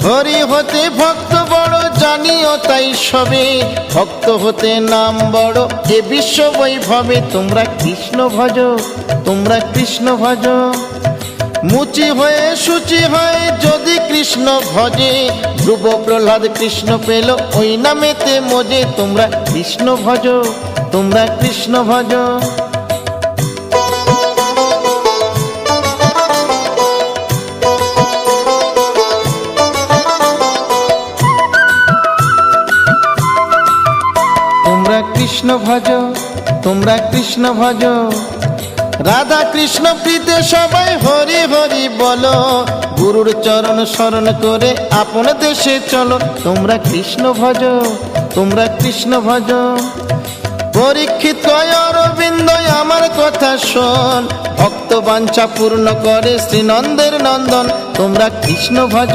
হরি হতে ভক্ত বড় জানিও তাই সবে, ভক্ত হতে নাম বড় এ বিশ্ব বৈভবে। তোমরা কৃষ্ণ ভজ, তোমরা কৃষ্ণ ভজ। মুচি হয়ে শুচি হয়ে যদি কৃষ্ণ ভজে, ধ্রুব প্রহ্লাদ কৃষ্ণ পেল ওই নামেতে মজে। তোমরা কৃষ্ণ ভজ, তোমরা কৃষ্ণ ভজ। তোমরা কৃষ্ণ ভজ, তোমরা কৃষ্ণ ভজ। রাধা কৃষ্ণ প্রীতে সবাই হরি হরি বলো, গুরুর চরণ শরণ করে আপন দেশে চলো। তোমরা কৃষ্ণ ভজ, তোমরা কৃষ্ণ ভজ। পরীক্ষিত কয় অরবিন্দ আমার কথা শোন, ভক্ত বাঞ্ছা পূর্ণ করে শ্রীনন্দের নন্দন। তোমরা কৃষ্ণ ভজ,